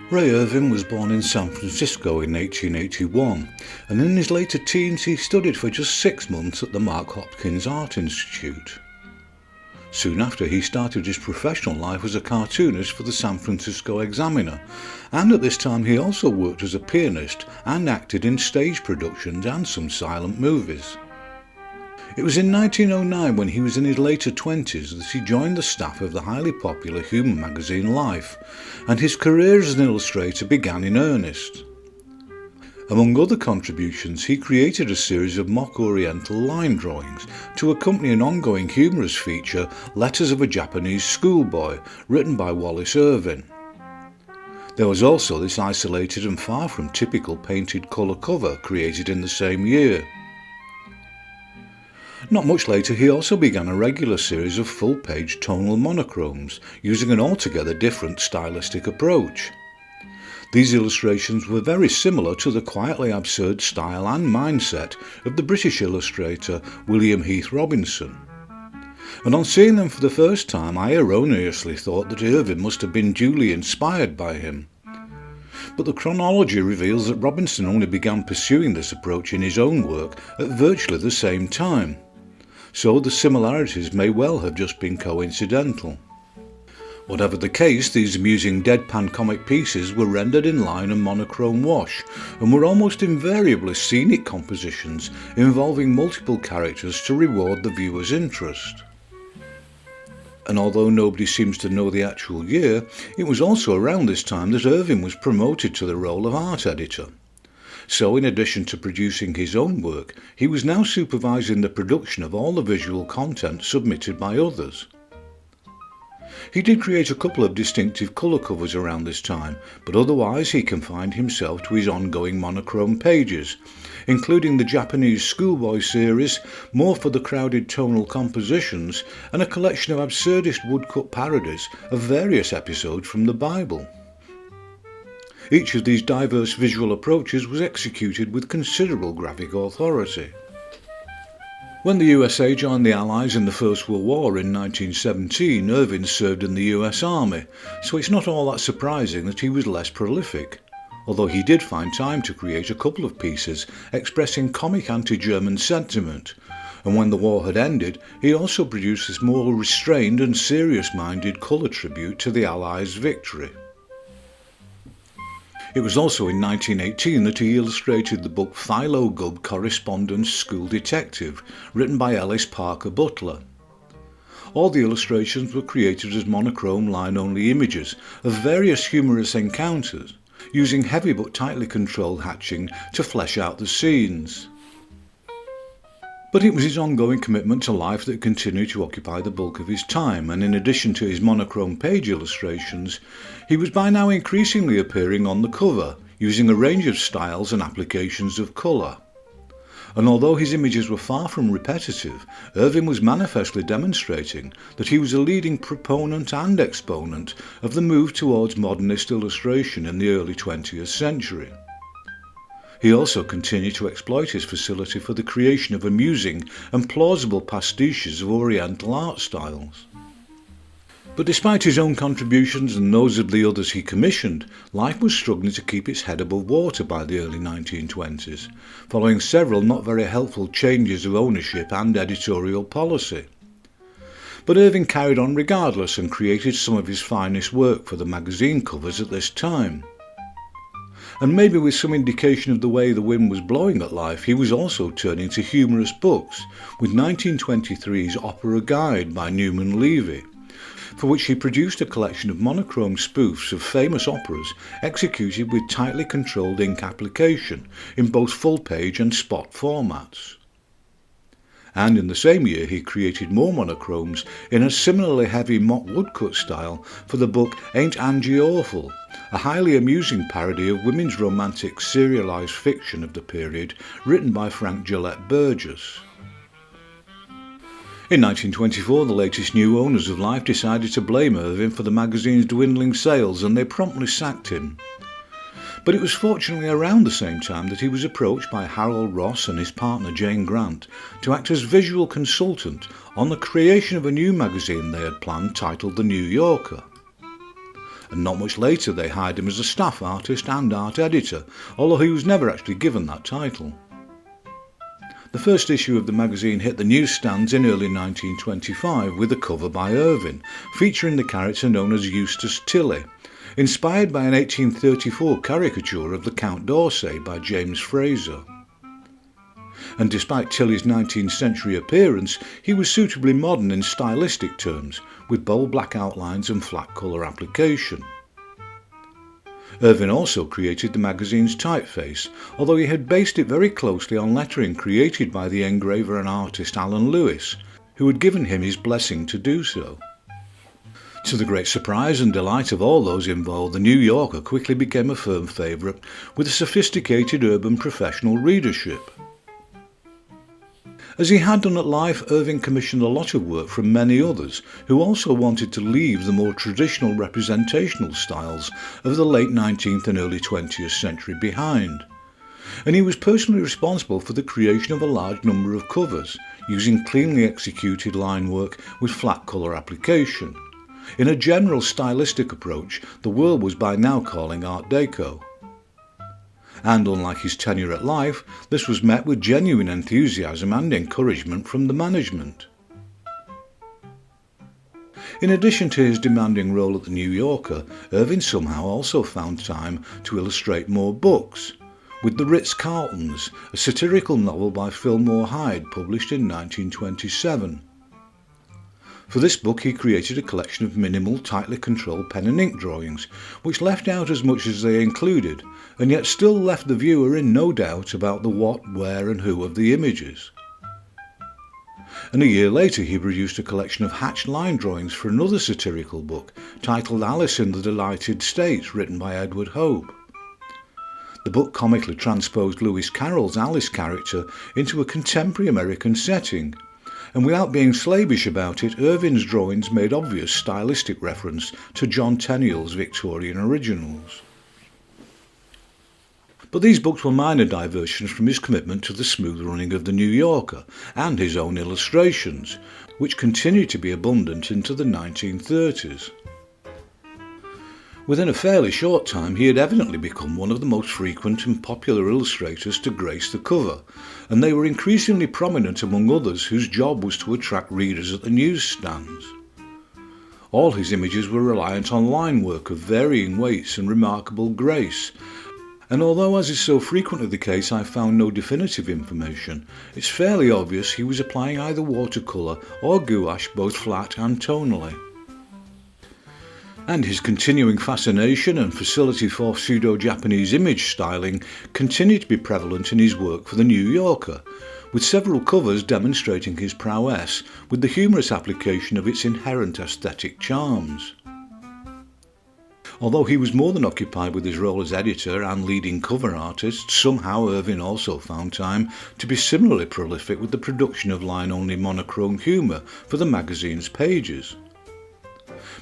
Rea Irvin was born in San Francisco in 1881, and in his later teens he studied for just 6 months at the Mark Hopkins Art Institute. Soon after, he started his professional life as a cartoonist for the San Francisco Examiner, and at this time he also worked as a pianist and acted in stage productions and some silent movies. It was in 1909, when he was in his later 20s, that he joined the staff of the highly popular humour magazine Life, and his career as an illustrator began in earnest. Among other contributions, he created a series of mock oriental line drawings to accompany an ongoing humorous feature, Letters of a Japanese Schoolboy, written by Wallace Irvin. There was also this isolated and far from typical painted colour cover created in the same year. Not much later, he also began a regular series of full-page tonal monochromes, using an altogether different stylistic approach. These illustrations were very similar to the quietly absurd style and mindset of the British illustrator William Heath Robinson. And on seeing them for the first time, I erroneously thought that Irvin must have been duly inspired by him. But the chronology reveals that Robinson only began pursuing this approach in his own work at virtually the same time. So the similarities may well have just been coincidental. Whatever the case, these amusing deadpan comic pieces were rendered in line and monochrome wash, and were almost invariably scenic compositions involving multiple characters to reward the viewer's interest. And although nobody seems to know the actual year, it was also around this time that Irvin was promoted to the role of art editor. So in addition to producing his own work, he was now supervising the production of all the visual content submitted by others. He did create a couple of distinctive colour covers around this time, but otherwise he confined himself to his ongoing monochrome pages, including the Japanese Schoolboy series, more for the crowded tonal compositions, and a collection of absurdist woodcut parodies of various episodes from the Bible. Each of these diverse visual approaches was executed with considerable graphic authority. When the USA joined the Allies in the First World War in 1917, Irvin served in the US Army, so it's not all that surprising that he was less prolific, although he did find time to create a couple of pieces expressing comic anti-German sentiment, and when the war had ended, he also produced this more restrained and serious-minded colour tribute to the Allies' victory. It was also in 1918 that he illustrated the book Philo Gubb Correspondence School Detective, written by Ellis Parker Butler. All the illustrations were created as monochrome line-only images of various humorous encounters, using heavy but tightly controlled hatching to flesh out the scenes. But it was his ongoing commitment to life that continued to occupy the bulk of his time, and in addition to his monochrome page illustrations, he was by now increasingly appearing on the cover, using a range of styles and applications of colour. And although his images were far from repetitive, Irvin was manifestly demonstrating that he was a leading proponent and exponent of the move towards modernist illustration in the early 20th century. He also continued to exploit his facility for the creation of amusing and plausible pastiches of Oriental art styles. But despite his own contributions and those of the others he commissioned, Life was struggling to keep its head above water by the early 1920s, following several not very helpful changes of ownership and editorial policy. But Irvin carried on regardless and created some of his finest work for the magazine covers at this time. And maybe with some indication of the way the wind was blowing at Life, he was also turning to humorous books, with 1923's Opera Guide by Newman Levy, for which he produced a collection of monochrome spoofs of famous operas executed with tightly controlled ink application in both full-page and spot formats. And in the same year he created more monochromes in a similarly heavy mock woodcut style for the book Ain't Angie Awful, a highly amusing parody of women's romantic serialised fiction of the period written by Frank Gillette Burgess. In 1924, the latest new owners of Life decided to blame Irvin for the magazine's dwindling sales, and they promptly sacked him. But it was fortunately around the same time that he was approached by Harold Ross and his partner Jane Grant to act as visual consultant on the creation of a new magazine they had planned titled The New Yorker. and not much later they hired him as a staff artist and art editor, although he was never actually given that title. The first issue of the magazine hit the newsstands in early 1925 with a cover by Irvin, featuring the character known as Eustace Tilley, inspired by an 1834 caricature of the Count d'Orsay by James Fraser. And despite Tilley's 19th century appearance, he was suitably modern in stylistic terms, with bold black outlines and flat colour application. Irvin also created the magazine's typeface, although he had based it very closely on lettering created by the engraver and artist Alan Lewis, who had given him his blessing to do so. To the great surprise and delight of all those involved, the New Yorker quickly became a firm favourite with a sophisticated urban professional readership. As he had done at Life, Irvin commissioned a lot of work from many others who also wanted to leave the more traditional representational styles of the late 19th and early 20th century behind. And he was personally responsible for the creation of a large number of covers, using cleanly executed line work with flat colour application. In a general stylistic approach the world was by now calling Art Deco. And unlike his tenure at Life, this was met with genuine enthusiasm and encouragement from the management. In addition to his demanding role at the New Yorker, Irvin somehow also found time to illustrate more books, with The Ritz-Carltons, a satirical novel by Fillmore Hyde published in 1927. For this book he created a collection of minimal, tightly controlled pen and ink drawings, which left out as much as they included, and yet still left the viewer in no doubt about the what, where and who of the images. And a year later he produced a collection of hatched line drawings for another satirical book, titled Alice in the Delighted States, written by Edward Hope. The book comically transposed Lewis Carroll's Alice character into a contemporary American setting, and without being slavish about it, Irvin's drawings made obvious stylistic reference to John Tenniel's Victorian originals. But these books were minor diversions from his commitment to the smooth running of the New Yorker and his own illustrations, which continued to be abundant into the 1930s. Within a fairly short time he had evidently become one of the most frequent and popular illustrators to grace the cover, and they were increasingly prominent among others whose job was to attract readers at the newsstands. All his images were reliant on line work of varying weights and remarkable grace, and although, as is so frequently the case, I found no definitive information, it's fairly obvious he was applying either watercolour or gouache both flat and tonally. And his continuing fascination and facility for pseudo-Japanese image styling continued to be prevalent in his work for the New Yorker, with several covers demonstrating his prowess with the humorous application of its inherent aesthetic charms. Although he was more than occupied with his role as editor and leading cover artist, somehow Irvin also found time to be similarly prolific with the production of line-only monochrome humour for the magazine's pages.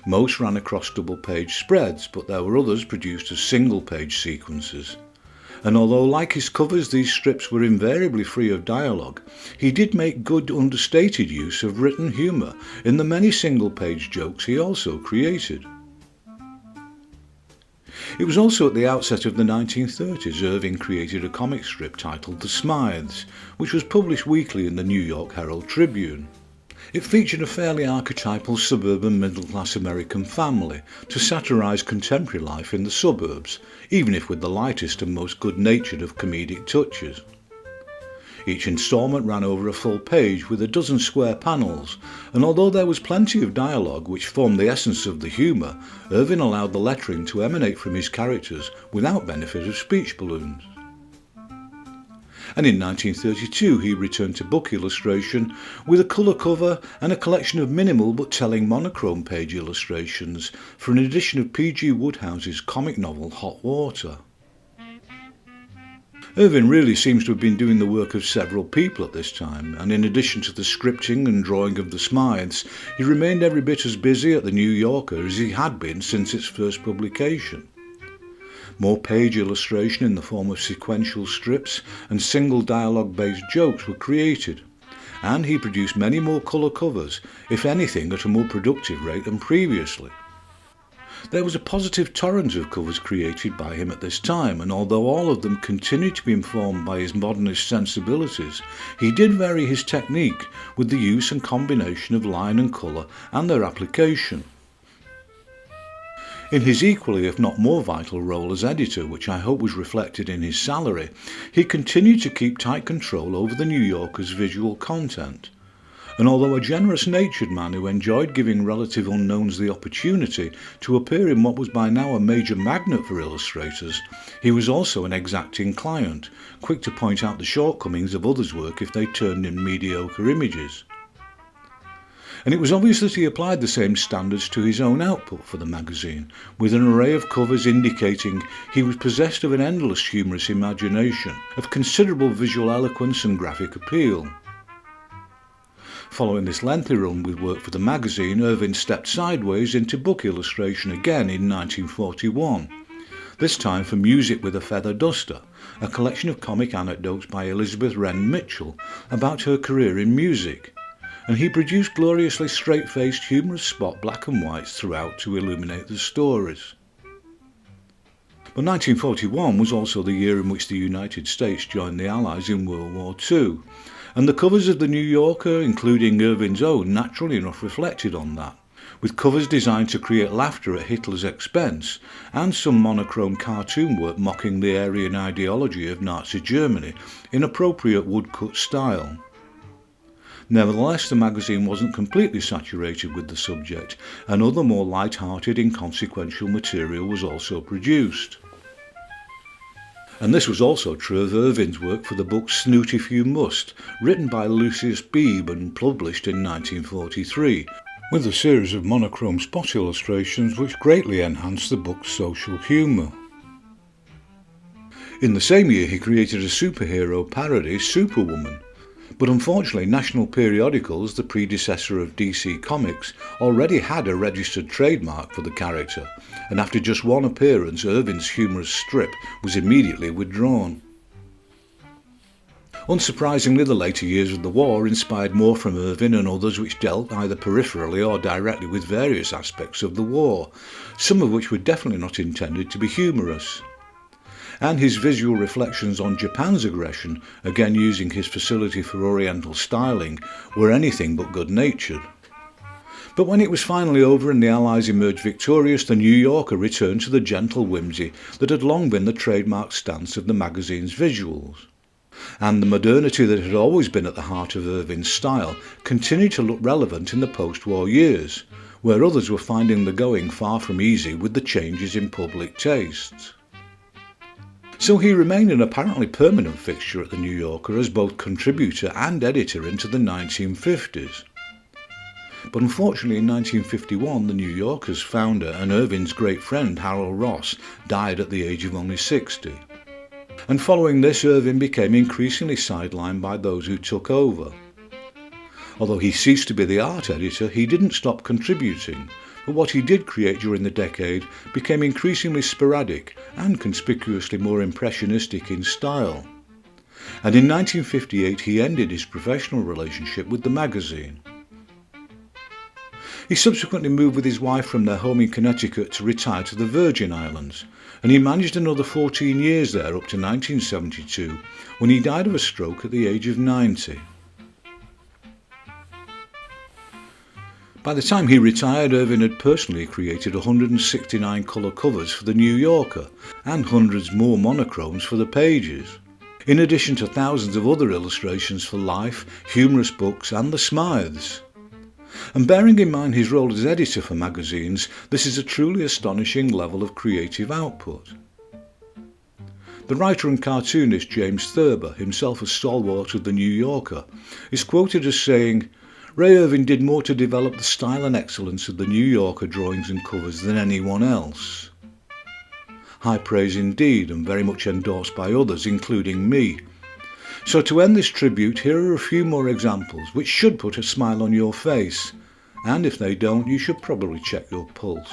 Most ran across double-page spreads, but there were others produced as single-page sequences. And although, like his covers, these strips were invariably free of dialogue, he did make good understated use of written humour in the many single-page jokes he also created. It was also at the outset of the 1930s Irvin created a comic strip titled The Smythes, which was published weekly in the New York Herald Tribune. It featured a fairly archetypal suburban middle-class American family to satirise contemporary life in the suburbs, even if with the lightest and most good-natured of comedic touches. Each instalment ran over a full page with a dozen square panels, and although there was plenty of dialogue which formed the essence of the humour, Irvin allowed the lettering to emanate from his characters without benefit of speech balloons. And in 1932 he returned to book illustration with a colour cover and a collection of minimal but telling monochrome page illustrations for an edition of P.G. Wodehouse's comic novel Hot Water. Irvin really seems to have been doing the work of several people at this time, and in addition to the scripting and drawing of the Smythes, he remained every bit as busy at the New Yorker as he had been since its first publication. More page illustration in the form of sequential strips and single dialogue-based jokes were created, and he produced many more colour covers, if anything at a more productive rate than previously. There was a positive torrent of covers created by him at this time, and although all of them continued to be informed by his modernist sensibilities, he did vary his technique with the use and combination of line and colour and their application. In his equally, if not more vital role as editor, which I hope was reflected in his salary, he continued to keep tight control over the New Yorker's visual content. And although a generous-natured man who enjoyed giving relative unknowns the opportunity to appear in what was by now a major magnet for illustrators, he was also an exacting client, quick to point out the shortcomings of others' work if they turned in mediocre images. And it was obvious that he applied the same standards to his own output for the magazine, with an array of covers indicating he was possessed of an endless humorous imagination, of considerable visual eloquence and graphic appeal. Following this lengthy run with work for the magazine, Irvin stepped sideways into book illustration again in 1941, this time for Music with a Feather Duster, a collection of comic anecdotes by Elizabeth Wren Mitchell about her career in music, and he produced gloriously straight-faced humorous spot black and whites throughout to illuminate the stories. But 1941 was also the year in which the United States joined the Allies in World War II, and the covers of the New Yorker, including Irvin's own, naturally enough reflected on that, with covers designed to create laughter at Hitler's expense, and some monochrome cartoon work mocking the Aryan ideology of Nazi Germany in appropriate woodcut style. Nevertheless, the magazine wasn't completely saturated with the subject, and other more light-hearted, inconsequential material was also produced. And this was also true of Irvin's work for the book Snoot If You Must, written by Lucius Beebe and published in 1943, with a series of monochrome spot illustrations which greatly enhanced the book's social humour. In the same year he created a superhero parody, Superwoman, but unfortunately national periodicals, the predecessor of DC Comics, already had a registered trademark for the character, and after just one appearance Irvin's humorous strip was immediately withdrawn. Unsurprisingly, the later years of the war inspired more from Irvin and others which dealt either peripherally or directly with various aspects of the war, some of which were definitely not intended to be humorous. And his visual reflections on Japan's aggression, again using his facility for oriental styling, were anything but good-natured. But when it was finally over and the Allies emerged victorious, the New Yorker returned to the gentle whimsy that had long been the trademark stance of the magazine's visuals. And the modernity that had always been at the heart of Irvin's style continued to look relevant in the post-war years, where others were finding the going far from easy with the changes in public tastes. So he remained an apparently permanent fixture at the New Yorker as both contributor and editor into the 1950s. But unfortunately in 1951 the New Yorker's founder and Irvin's great friend Harold Ross died at the age of only 60. And following this Irvin became increasingly sidelined by those who took over. Although he ceased to be the art editor, he didn't stop contributing, but what he did create during the decade became increasingly sporadic and conspicuously more impressionistic in style. And in 1958 he ended his professional relationship with the magazine. He subsequently moved with his wife from their home in Connecticut to retire to the Virgin Islands, and he managed another 14 years there up to 1972, when he died of a stroke at the age of 90. By the time he retired, Irvin had personally created 169 colour covers for the New Yorker and hundreds more monochromes for the pages, in addition to thousands of other illustrations for Life, humorous books and the Smythes. And bearing in mind his role as editor for magazines, this is a truly astonishing level of creative output. The writer and cartoonist James Thurber, himself a stalwart of the New Yorker, is quoted as saying, "Rea Irvin did more to develop the style and excellence of the New Yorker drawings and covers than anyone else." High praise indeed, and very much endorsed by others, including me. So to end this tribute, here are a few more examples which should put a smile on your face, and if they don't, you should probably check your pulse.